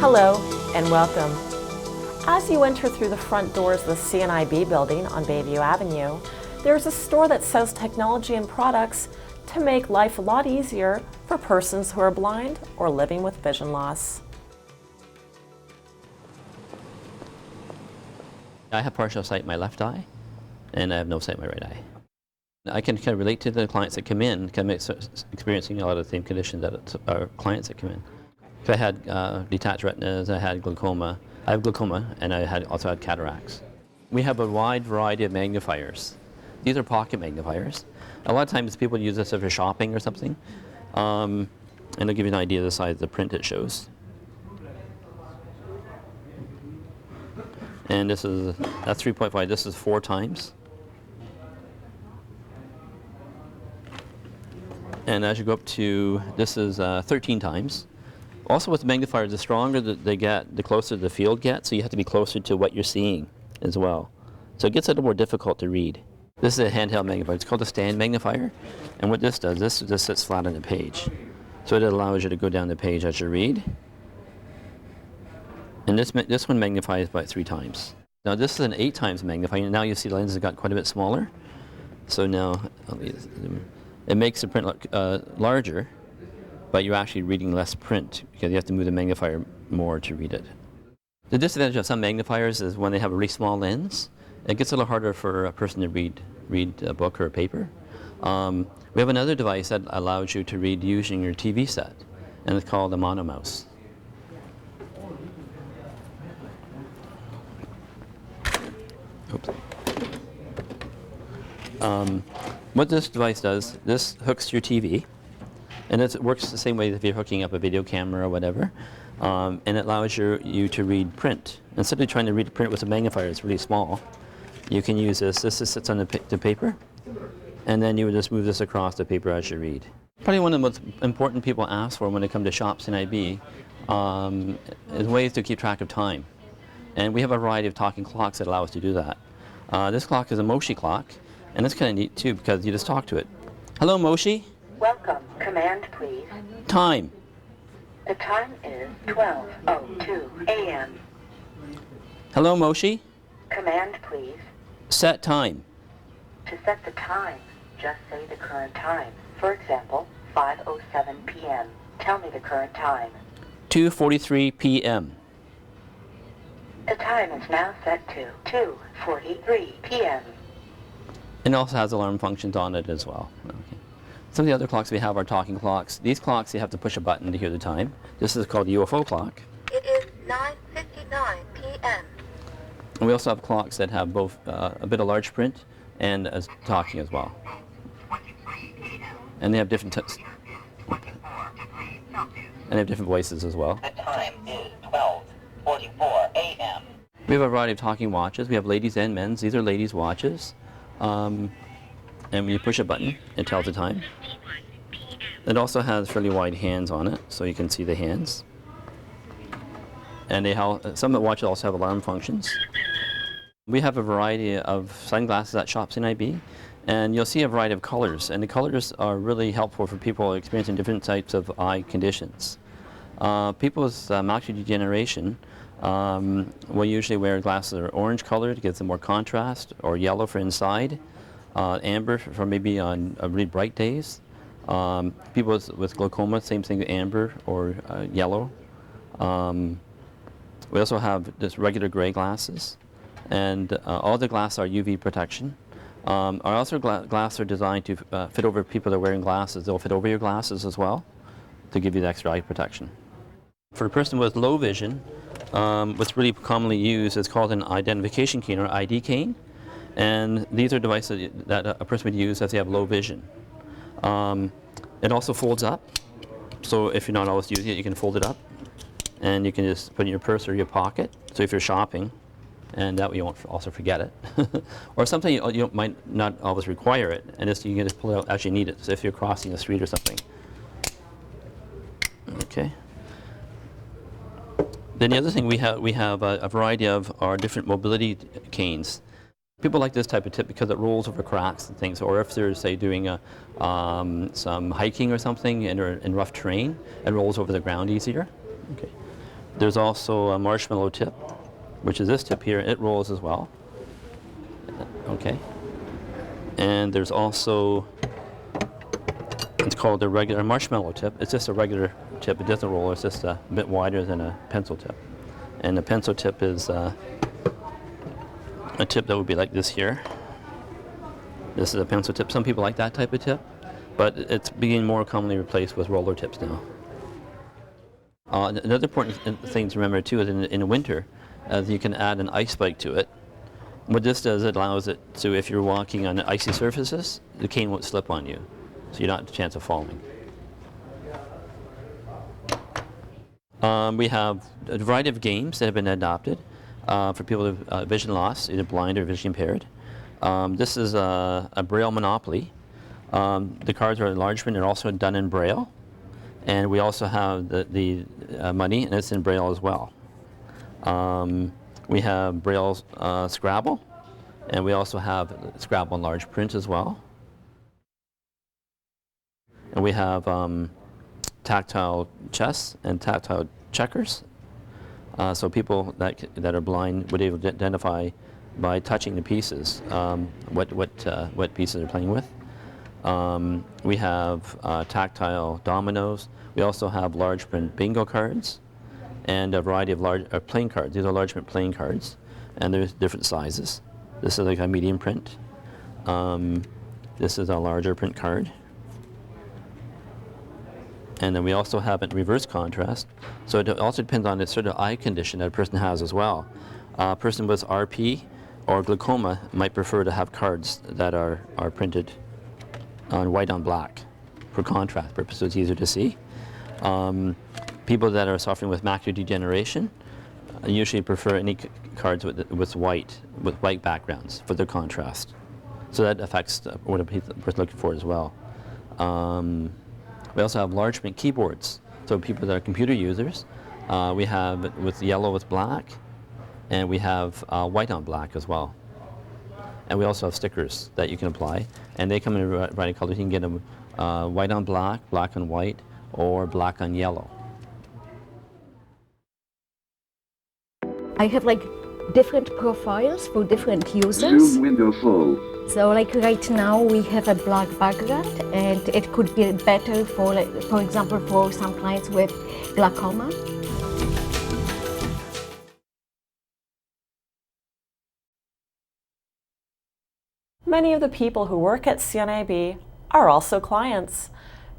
Hello and welcome. As you enter through the front doors of the CNIB building on Bayview Avenue, there's a store that sells technology and products to make life a lot easier for persons who are blind or living with vision loss. I have partial sight in my left eye, and I have no sight in my right eye. I can kind of relate to the clients that come in, experiencing a lot of the same conditions that our clients that come in. So I had detached retinas, I had glaucoma. I have glaucoma, and I also had cataracts. We have a wide variety of magnifiers. These are pocket magnifiers. A lot of times people use this for shopping or something, and they'll give you an idea of the size of the print it shows. And that's 3.5. This is 4 times. And as you go up to, this is 13 times. Also with the magnifiers, the stronger they get, the closer the field gets, so you have to be closer to what you're seeing as well. So it gets a little more difficult to read. This is a handheld magnifier. It's called a stand magnifier. And what this does, this just sits flat on the page. So it allows you to go down the page as you read. And this one magnifies by 3 times. Now this is an 8 times magnifying. Now you see the lens has got quite a bit smaller. So now it makes the print look larger, but you're actually reading less print because you have to move the magnifier more to read it. The disadvantage of some magnifiers is when they have a really small lens, it gets a little harder for a person to read a book or a paper. We have another device that allows you to read using your TV set, and it's called a monomouse. Oops. What this device does, this hooks to your TV, and it works the same way if you're hooking up a video camera or whatever, and it allows you to read print. Instead of trying to read print with a magnifier that's really small, you can use this. This just sits on the paper, and then you would just move this across the paper as you read. Probably one of the most important people ask for when they come to shop CNIB is ways to keep track of time. And we have a variety of talking clocks that allow us to do that. This clock is a Moshi clock, and it's kind of neat too because you just talk to it. Hello, Moshi. Welcome. Command, please. Time. The time is 12:02 a.m. Hello, Moshi. Command, please. Set time. To set the time, just say the current time. For example, 5:07 p.m. Tell me the current time. 2:43 p.m. The time is now set to 2:43 p.m. It also has alarm functions on it as well. Okay. Some of the other clocks we have are talking clocks. These clocks, you have to push a button to hear the time. This is called a UFO clock. It is 9:59 p.m. And we also have clocks that have both a bit of large print and talking as well. And they have different voices as well. The time is 12:44 a.m. We have a variety of talking watches. We have ladies and men's. These are ladies' watches. And when you push a button, it tells the time. It also has fairly wide hands on it, so you can see the hands. And some of the watches also have alarm functions. We have a variety of sunglasses at Shop CNIB, and you'll see a variety of colors. And the colors are really helpful for people experiencing different types of eye conditions. People with macular degeneration will usually wear glasses that are orange colored to give them more contrast, or yellow for inside, amber for maybe on really bright days. People with glaucoma, same thing, amber or yellow. We also have just regular gray glasses, and all the glasses are UV protection. Our glasses are designed to fit over people that are wearing glasses. They'll fit over your glasses as well to give you the extra eye protection. For a person with low vision, what's really commonly used is called an identification cane or ID cane. And these are devices that a person would use as they have low vision. It also folds up, so if you're not always using it, you can fold it up, and you can just put it in your purse or your pocket. So if you're shopping, and that way you won't also forget it. Or something you might not always require it, and you can just pull it out as you need it. So if you're crossing the street or something. Okay. Then the other thing we have a variety of our different mobility canes. People like this type of tip because it rolls over cracks and things, or if they're, say, doing some hiking or something in rough terrain, it rolls over the ground easier. Okay. There's also a marshmallow tip, which is this tip here. It rolls as well. Okay. And there's also, it's called a regular marshmallow tip. It's just a regular tip. It doesn't roll. It's just a bit wider than a pencil tip. And the pencil tip is a tip that would be like this here. This is a pencil tip. Some people like that type of tip, but it's being more commonly replaced with roller tips now. Another important thing to remember too is in the winter, you can add an ice bike to it. What this does, it allows it to, if you're walking on icy surfaces, the cane won't slip on you, so you don't have a chance of falling. We have a variety of games that have been adopted for people with vision loss, either blind or vision impaired. This is a Braille Monopoly. The cards are enlarged print and also done in Braille. And we also have the money, and it's in Braille as well. We have Braille Scrabble, and we also have Scrabble in large print as well. And we have tactile chess and tactile checkers. So people that are blind would be able to identify by touching the pieces what pieces they're playing with. We have tactile dominoes. We also have large print bingo cards and a variety of playing cards. These are large print playing cards, and there's different sizes. This is like a medium print. This is a larger print card. And then we also have it in reverse contrast. So it also depends on the sort of eye condition that a person has as well. A person with RP or glaucoma might prefer to have cards that are printed on white on black for contrast purposes, so it's easier to see. People that are suffering with macular degeneration usually prefer any cards with white backgrounds for their contrast. So that affects what a person's looking for as well. We also have large print keyboards. So people that are computer users, we have it with yellow with black, and we have white on black as well. And we also have stickers that you can apply, and they come in a variety of colors. You can get them white on black, black on white, or black on yellow. I have like different profiles for different users. Zoom window full. So like right now we have a black background, and it could be better for, like, for example, for some clients with glaucoma. Many of the people who work at CNIB are also clients.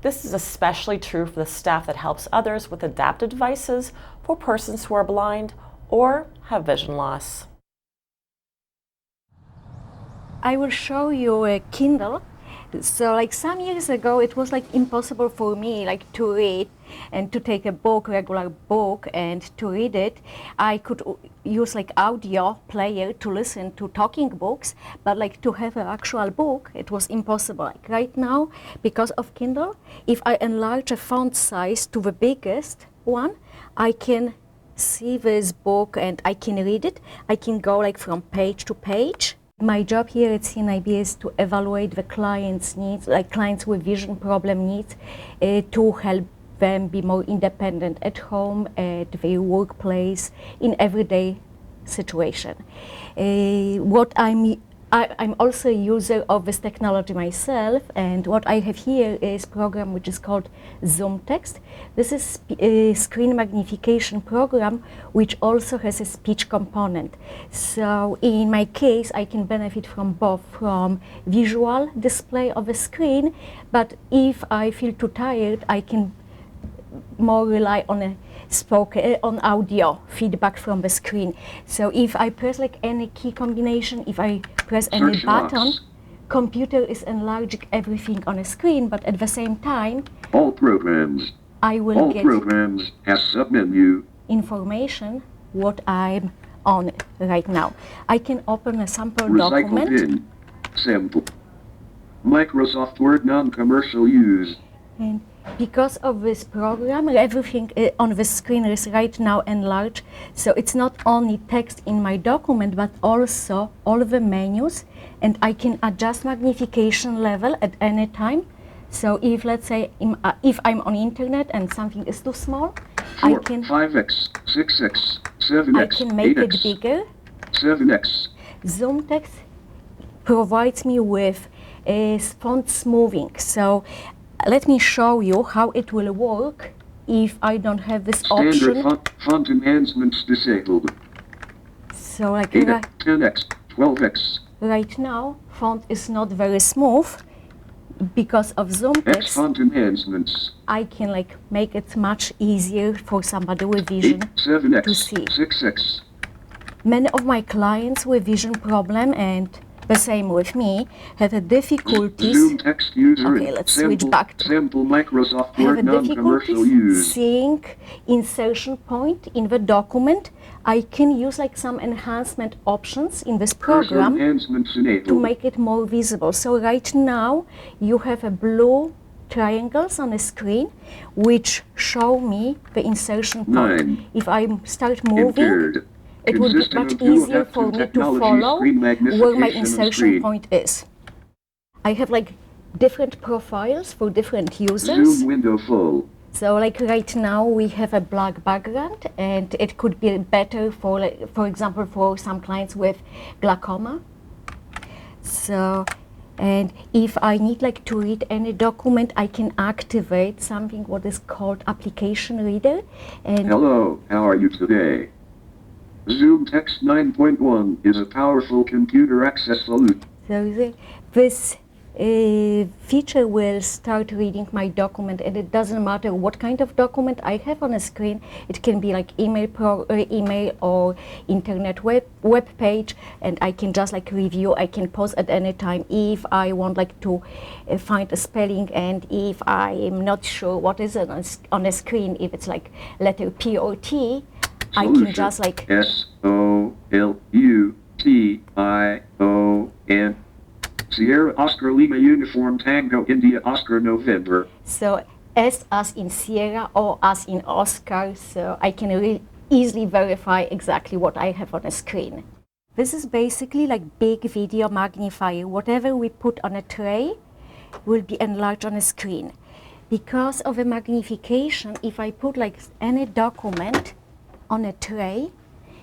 This is especially true for the staff that helps others with adaptive devices for persons who are blind or have vision loss. I will show you a Kindle. So like some years ago, it was like impossible for me like to read and to take a book, regular book, and to read it. I could use like audio player to listen to talking books, but like to have an actual book, it was impossible. Like right now, because of Kindle, if I enlarge a font size to the biggest one, I can see this book and I can read it. I can go like from page to page. My job here at CNIB is to evaluate the client's needs, like clients with vision problem needs, to help them be more independent at home, at their workplace, in everyday situation. I'm also a user of this technology myself, and what I have here is a program which is called ZoomText. This is a screen magnification program which also has a speech component. So in my case, I can benefit from both, from visual display of a screen, but if I feel too tired, I can more rely on on audio feedback from the screen. So if I press like any key combination, if I press any button, computer is enlarging everything on a screen, but at the same time, all programs. I will all get programs has submenu. Information what I'm on right now. I can open a sample Recycle document. bin. Sample. Microsoft Word non-commercial use. And because of this program, everything on the screen is right now enlarged. So it's not only text in my document, but also all of the menus. And I can adjust magnification level at any time. So if, let's say, if I'm on internet and something is too small, I 4, can 5x, 6x, 7x, I can make 8x, it bigger. 7x, ZoomText provides me with font smoothing. So let me show you how it will work if I don't have this standard option. font enhancements disabled. So like 8x, 10x, 12x, right now, font is not very smooth. Because of X ZoomText, font enhancements. I can like make it much easier for somebody with 8, vision 7x, to see. 6x, Many of my clients with vision problem and the same with me have a difficulties Zoom text user Okay, and let's switch back to- sample Microsoft have Word a non-commercial difficulties use. seeing insertion point in the document. I can use like some enhancement options in this Cursor program enhancements to enabled. make it more visible. So right now you have a blue triangles on the screen which show me the insertion point. 9. If I start moving, Impaired. it would be Consistent much of dual easier depth for and me to technology follow screen where my magnification and insertion screen. point is. I have like different profiles for different users. Zoom window full. So like right now we have a black background and it could be better for like, for example for some clients with glaucoma. So and if I need like to read any document, I can activate something what is called application reader. And Hello, how are you today? Zoom Text 9.1 is a powerful computer access solution. so this feature will start reading my document, and it doesn't matter what kind of document I have on a screen. It can be like email or internet web page, and I can just like review. I can pause at any time if I want like to find a spelling, and if I am not sure what is on a screen, if it's like letter P or T, I can Solution. just like SOLUTION. Sierra Oscar Lima Uniform Tango India Oscar November. so S as in Sierra or as in Oscar, so I can really easily verify exactly what I have on a screen. This is basically like big video magnifier. Whatever we put on a tray will be enlarged on a screen. Because of the magnification, if I put like any document on a tray,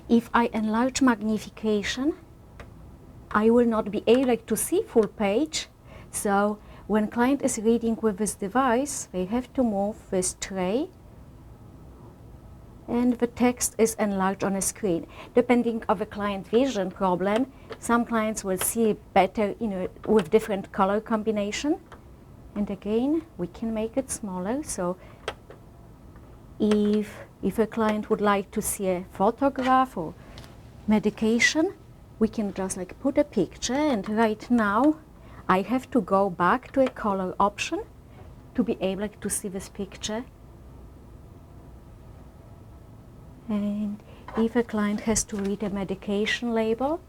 if I enlarge magnification, I will not be able to see full page. So when client is reading with this device, they have to move this tray and the text is enlarged on a screen. Depending on the client vision problem, some clients will see better with different color combination. And again, we can make it smaller. So if a client would like to see a photograph or medication, we can just like put a picture, and right now I have to go back to a color option to be able to see this picture. And if a client has to read a medication label,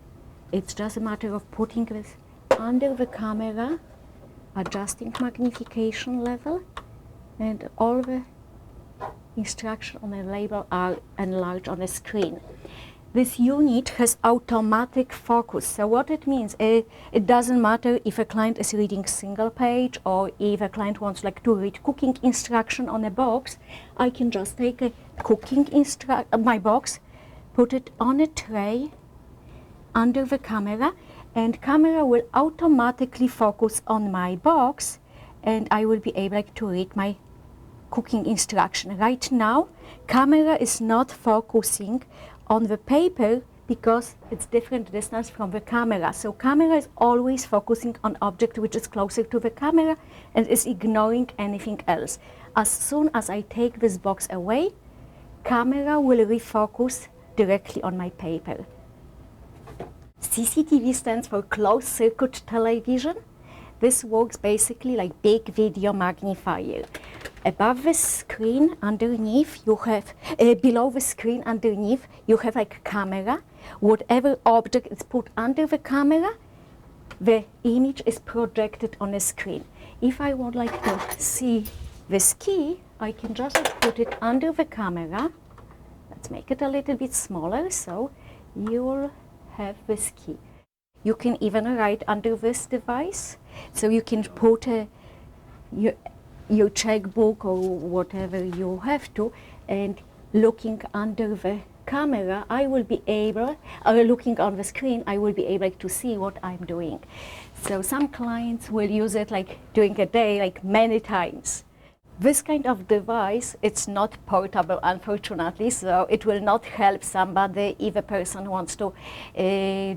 it's just a matter of putting this under the camera, adjusting magnification level, and all the instructions on the label are enlarged on the screen. This unit has automatic focus. So what it means, it doesn't matter if a client is reading single page or if a client wants like to read cooking instruction on a box. I can just take a my box, put it on a tray under the camera, and camera will automatically focus on my box, and I will be able to read my cooking instruction. Right now, camera is not focusing on the paper because it's different distance from the camera. So camera is always focusing on object which is closer to the camera and is ignoring anything else. As soon as I take this box away, camera will refocus directly on my paper. CCTV stands for closed circuit television. This works basically like big video magnifier. Above the screen underneath you have, below the screen underneath you have like a camera. Whatever object is put under the camera, the image is projected on the screen. If I would like to see this key, I can just put it under the camera. Let's make it a little bit smaller so you'll have this key. You can even write under this device. So you can put your checkbook or whatever you have to, and looking under the camera, I will be able, or looking on the screen, I will be able to see what I'm doing. So some clients will use it like during a day, like many times. This kind of device, it's not portable, unfortunately, so it will not help somebody if a person wants to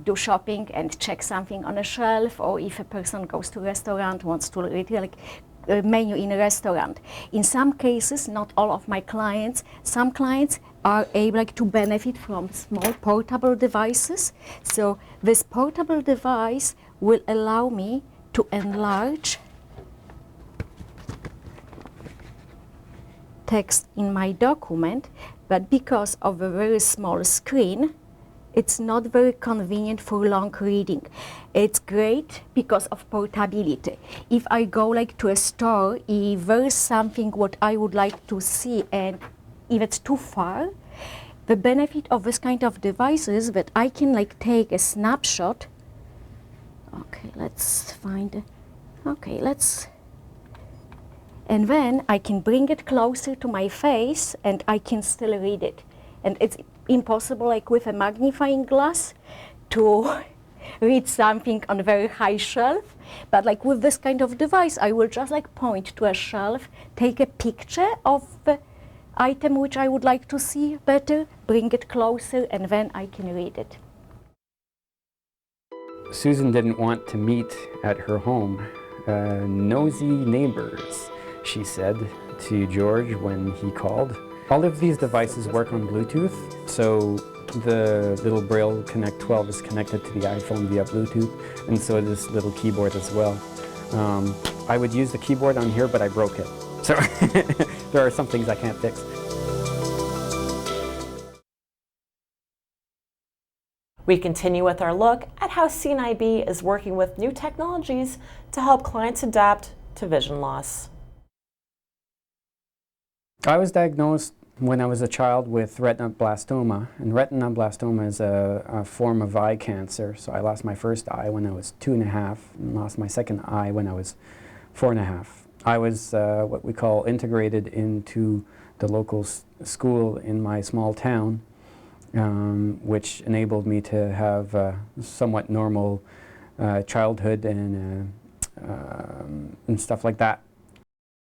do shopping and check something on a shelf, or if a person goes to a restaurant, wants to read like a menu in a restaurant. In some cases, not all of my clients, some clients are able to benefit from small portable devices. So this portable device will allow me to enlarge text in my document, but because of a very small screen, it's not very convenient for long reading. It's great because of portability. If I go like to a store, if there is something what I would like to see and if it's too far, the benefit of this kind of device is that I can like take a snapshot. Okay, let's find, okay, let's, and then I can bring it closer to my face and I can still read it. And it's impossible like with a magnifying glass to read something on a very high shelf. But like with this kind of device, I will just like point to a shelf, take a picture of the item which I would like to see better, bring it closer, and then I can read it. Susan didn't want to meet at her home. Nosy neighbors, she said to George when he called. All of these devices work on Bluetooth, so the little Braille Connect 12 is connected to the iPhone via Bluetooth, and so this little keyboard as well. I would use the keyboard on here, but I broke it. So there are some things I can't fix. We continue with our look at how CNIB is working with new technologies to help clients adapt to vision loss. I was diagnosed when I was a child with retinoblastoma, and retinoblastoma is a form of eye cancer. So I lost my first eye when I was 2.5 and lost my second eye when I was 4.5. I was what we call integrated into the local school in my small town, which enabled me to have a somewhat normal childhood and stuff like that.